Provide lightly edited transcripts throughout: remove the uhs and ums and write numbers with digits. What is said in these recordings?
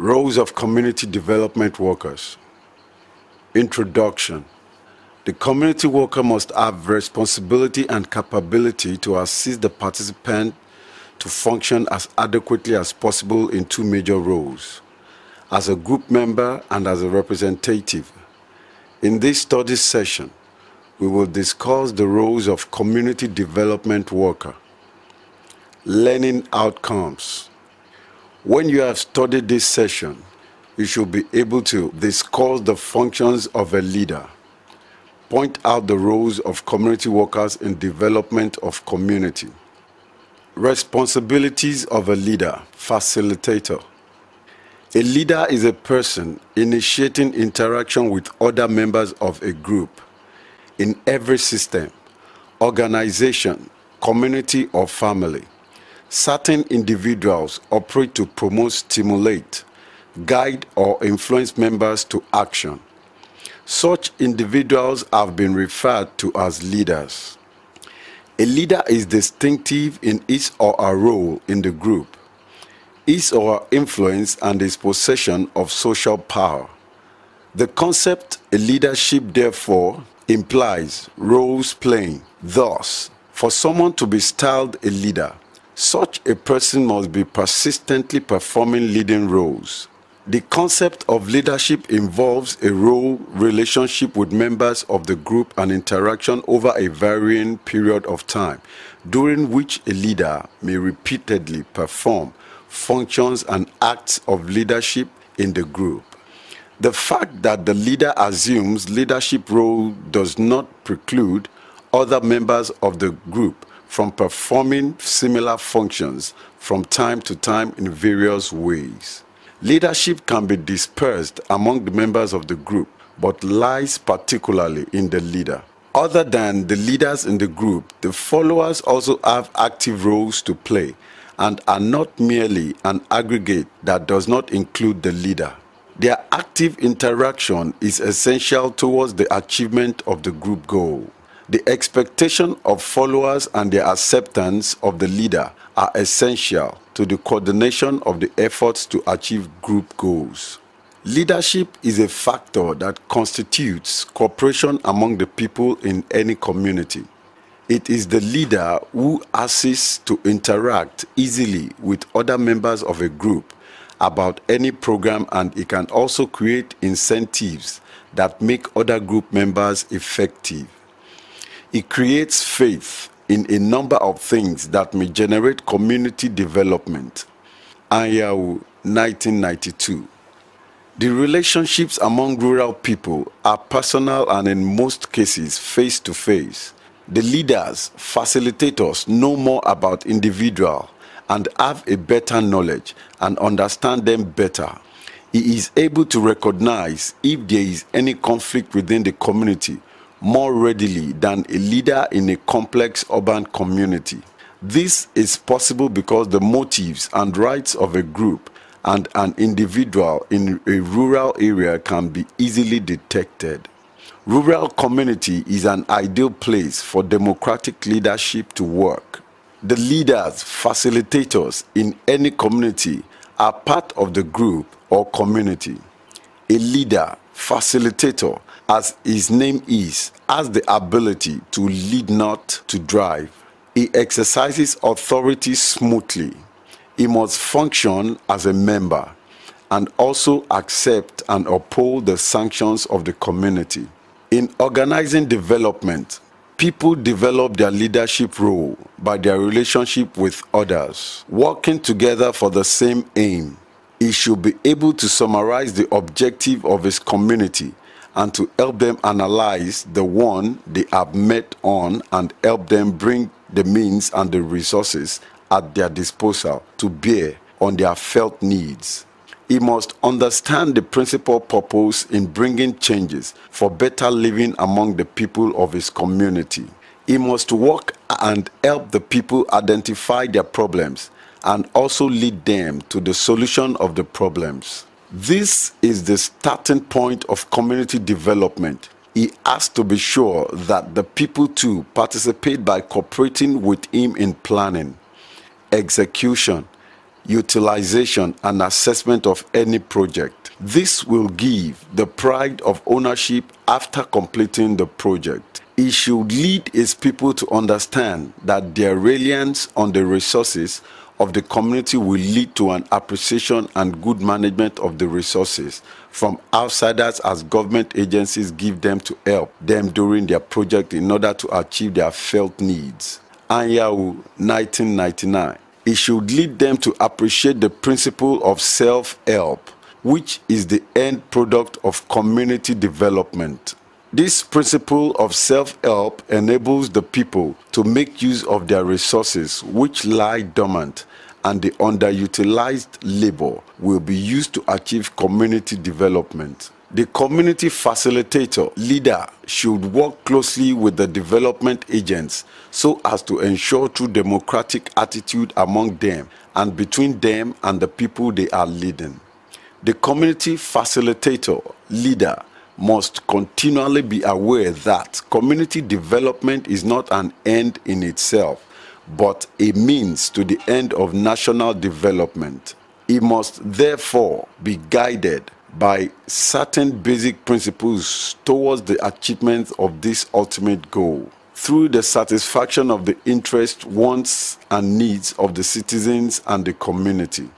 Roles of community development workers. Introduction. The community worker must have responsibility and capability to assist the participant to function as adequately as possible in two major roles, as a group member and as a representative. In this study session, we will discuss the roles of community development worker. Learning outcomes. When you have studied this session, you should be able to discuss the functions of a leader, point out the roles of community workers in development of community. Responsibilities of a leader, facilitator. A leader is a person initiating interaction with other members of a group in every system, organization, community, or family. Certain individuals operate to promote, stimulate, guide, or influence members to action. Such individuals have been referred to as leaders. A leader is distinctive in his or her role in the group, his or her influence, and his possession of social power. The concept of leadership, therefore, implies roles playing. Thus, for someone to be styled a leader, such a person must be persistently performing leading roles. The concept of leadership involves a role relationship with members of the group and interaction over a varying period of time, during which a leader may repeatedly perform functions and acts of leadership in the group. The fact that the leader assumes leadership role does not preclude other members of the group from performing similar functions from time to time in various ways. Leadership can be dispersed among the members of the group, but lies particularly in the leader. Other than the leaders in the group, the followers also have active roles to play and are not merely an aggregate that does not include the leader. Their active interaction is essential towards the achievement of the group goal. The expectation of followers and their acceptance of the leader are essential to the coordination of the efforts to achieve group goals. Leadership is a factor that constitutes cooperation among the people in any community. It is the leader who assists to interact easily with other members of a group about any program, and it can also create incentives that make other group members effective. It creates faith in a number of things that may generate community development. Anyanwu, 1992. The relationships among rural people are personal and in most cases face-to-face. The leaders, facilitators know more about individuals and have a better knowledge and understand them better. He is able to recognize if there is any conflict within the community more readily than a leader in a complex urban community. This is possible because the motives and rights of a group and an individual in a rural area can be easily detected. Rural community is an ideal place for democratic leadership to work. The leaders, facilitators in any community are part of the group or community. A leader, facilitator, as his name is, has the ability to lead, not to drive. He exercises authority smoothly. He must function as a member and also accept and uphold the sanctions of the community. In organizing development, people develop their leadership role by their relationship with others, working together for the same aim. He should be able to summarize the objective of his community and to help them analyze the one they have met on and help them bring the means and the resources at their disposal to bear on their felt needs. He must understand the principal purpose in bringing changes for better living among the people of his community. He must work and help the people identify their problems and also lead them to the solution of the problems. This is the starting point of community development. He has to be sure that the people too participate by cooperating with him in planning, execution, utilization, and assessment of any project. This will give the pride of ownership after completing the project. It should lead its people to understand that their reliance on the resources of the community will lead to an appreciation and good management of the resources from outsiders as government agencies give them to help them during their project in order to achieve their felt needs. Anyanwu, 1999. It should lead them to appreciate the principle of self-help, which is the end product of community development. This principle of self-help enables the people to make use of their resources which lie dormant, and the underutilized labor will be used to achieve community development. The community facilitator leader should work closely with the development agents so as to ensure true democratic attitude among them and between them and the people they are leading. The community facilitator leader must continually be aware that community development is not an end in itself, but a means to the end of national development. It must therefore be guided by certain basic principles towards the achievement of this ultimate goal, through the satisfaction of the interests, wants, and needs of the citizens and the community.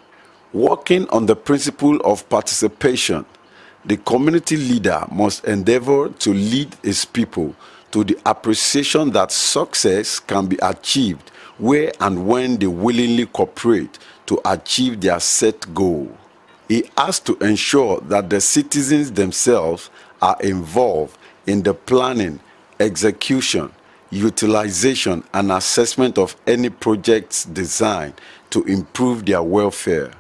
Working on the principle of participation, the community leader must endeavor to lead his people to the appreciation that success can be achieved where and when they willingly cooperate to achieve their set goal. He has to ensure that the citizens themselves are involved in the planning, execution, utilization, and assessment of any projects designed to improve their welfare.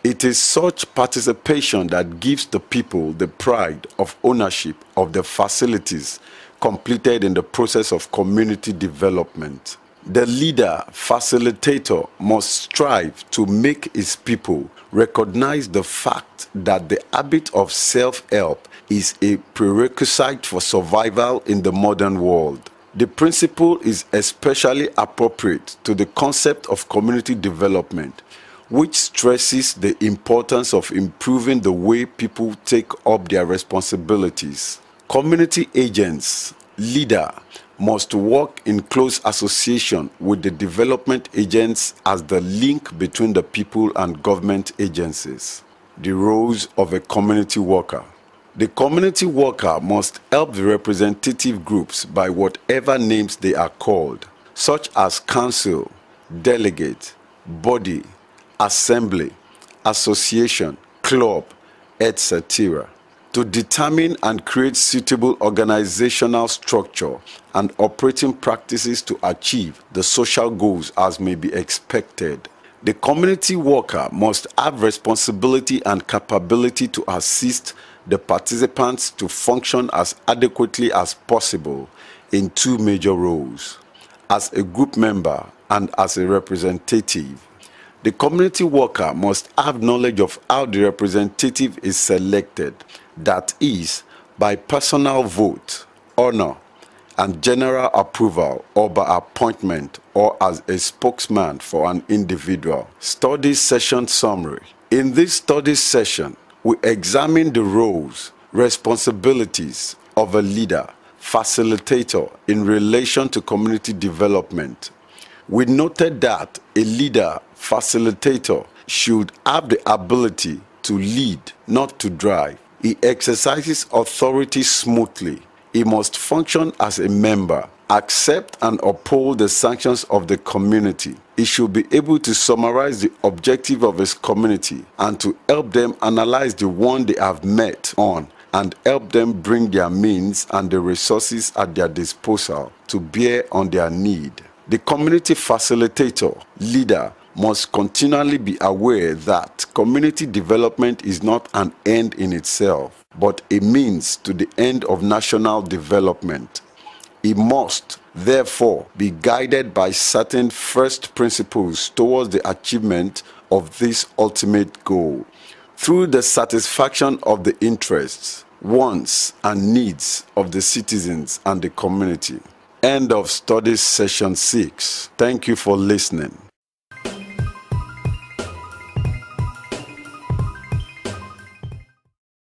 It is such participation that gives the people the pride of ownership of the facilities completed in the process of community development. The leader, facilitator, must strive to make his people recognize the fact that the habit of self-help is a prerequisite for survival in the modern world. The principle is especially appropriate to the concept of community development, which stresses the importance of improving the way people take up their responsibilities. Community agents, leader, must work in close association with the development agents as the link between the people and government agencies. The roles of a community worker. The community worker must help the representative groups by whatever names they are called, such as council, delegate, body, assembly, association, club, etc., to determine and create suitable organizational structure and operating practices to achieve the social goals as may be expected. The community worker must have responsibility and capability to assist the participants to function as adequately as possible in two major roles, as a group member and as a representative. The community worker must have knowledge of how the representative is selected, that is, by personal vote, honor, and general approval, or by appointment, or as a spokesman for an individual. Study session summary. In this study session, we examine the roles, responsibilities of a leader, facilitator in relation to community development. We noted that a leader, facilitator, should have the ability to lead, not to drive. He exercises authority smoothly. He must function as a member, accept and uphold the sanctions of the community. He should be able to summarize the objective of his community and to help them analyze the one they have met on and help them bring their means and the resources at their disposal to bear on their need. The community facilitator, leader, must continually be aware that community development is not an end in itself, but a means to the end of national development. He must, therefore, be guided by certain first principles towards the achievement of this ultimate goal, through the satisfaction of the interests, wants, and needs of the citizens and the community. End of study session 6. Thank you for listening.